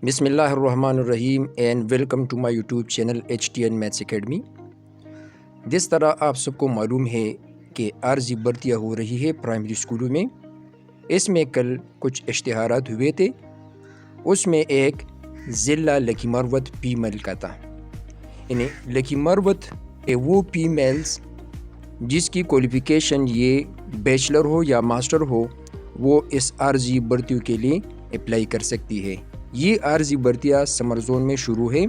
بسم اللہ الرحمن الرحیم and welcome to my YouTube channel HTN maths academy. جس طرح آپ سب کو معلوم ہے کہ عارضی بھرتیاں ہو رہی ہے پرائمری اسکولوں میں، اس میں کل کچھ اشتہارات ہوئے تھے۔ اس میں ایک ضلع لکی مروت فیمیل کا تھا، یعنی لکی مروت وہ فیمیلز جس کی کوالیفیکیشن یہ بیچلر ہو یا ماسٹر ہو، وہ اس عارضی بھرتیوں کے لیے اپلائی کر سکتی ہے۔ یہ عارضی بھرتیاں سمر زون میں شروع ہے،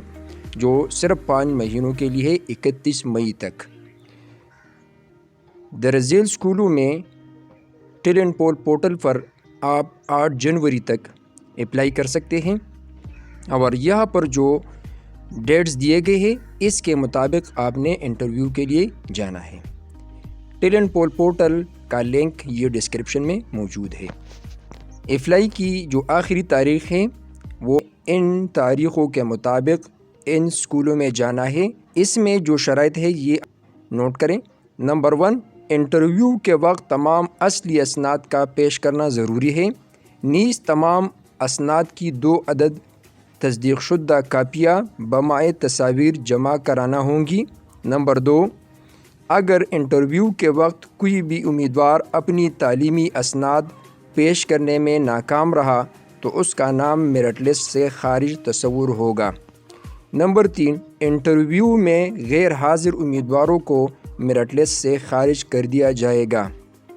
جو صرف 5 مہینوں کے لیے ہے، 31 مئی تک۔ درزیل اسکولوں میں ٹیلنٹ پول پورٹل پر آپ 8 جنوری تک اپلائی کر سکتے ہیں، اور یہاں پر جو ڈیٹس دیے گئے ہیں اس کے مطابق آپ نے انٹرویو کے لیے جانا ہے۔ ٹیلنٹ پول پورٹل کا لنک یہ ڈسکرپشن میں موجود ہے۔ اپلائی کی جو آخری تاریخ ہے وہ ان تاریخوں کے مطابق ان اسکولوں میں جانا ہے۔ اس میں جو شرائط ہے یہ نوٹ کریں۔ نمبر 1، انٹرویو کے وقت تمام اصلی اسناد کا پیش کرنا ضروری ہے، نیز تمام اسناد کی 2 عدد تصدیق شدہ کاپیاں بمائے تصاویر جمع کرانا ہوں گی۔ نمبر 2، اگر انٹرویو کے وقت کوئی بھی امیدوار اپنی تعلیمی اسناد پیش کرنے میں ناکام رہا تو اس کا نام میرٹ لسٹ سے خارج تصور ہوگا۔ نمبر 3، انٹرویو میں غیر حاضر امیدواروں کو میرٹ لسٹ سے خارج کر دیا جائے گا۔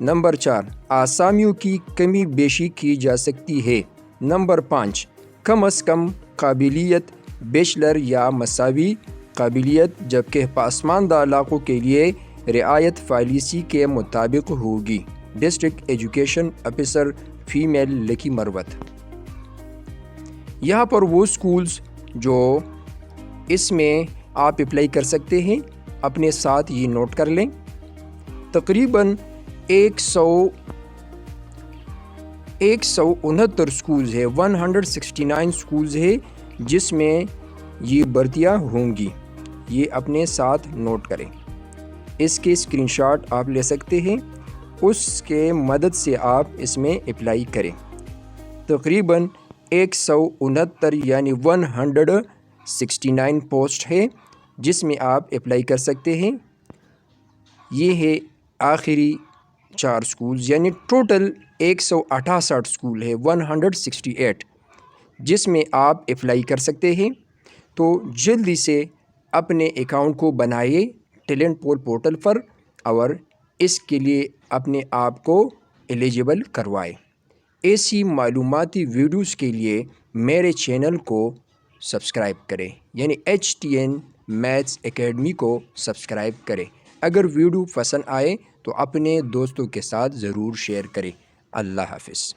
نمبر 4، آسامیوں کی کمی بیشی کی جا سکتی ہے۔ نمبر 5، کم از کم قابلیت بیچلر یا مساوی قابلیت، جبکہ پسماندہ علاقوں کے لیے رعایت پالیسی کے مطابق ہوگی۔ ڈسٹرکٹ ایجوکیشن آفیسر فیمیل لکی مروت۔ یہاں پر وہ سکولز جو اس میں آپ اپلائی کر سکتے ہیں اپنے ساتھ یہ نوٹ کر لیں۔ تقریباً 169 سکولز ہے، 169 سکولز ہے جس میں یہ بھرتیاں ہوں گی، یہ اپنے ساتھ نوٹ کریں۔ اس کے اسکرین شاٹ آپ لے سکتے ہیں، اس کے مدد سے آپ اس میں اپلائی کریں۔ تقریباً 169 یعنی 169 پوسٹ ہے جس میں آپ اپلائی کر سکتے ہیں۔ یہ ہے آخری 4 سکولز، یعنی ٹوٹل 168 سکول ہے، 168 جس میں آپ اپلائی کر سکتے ہیں۔ تو جلدی سے اپنے اکاؤنٹ کو بنائیے ٹیلنٹ پول پورٹل پر، اور اس کے لیے اپنے آپ کو ایلیجیبل کروائے۔ ایسی معلوماتی ویڈیوز کے لیے میرے چینل کو سبسکرائب کریں، یعنی HTN میتھس اکیڈمی کو سبسکرائب کریں۔ اگر ویڈیو پسند آئے تو اپنے دوستوں کے ساتھ ضرور شیئر کریں۔ اللہ حافظ۔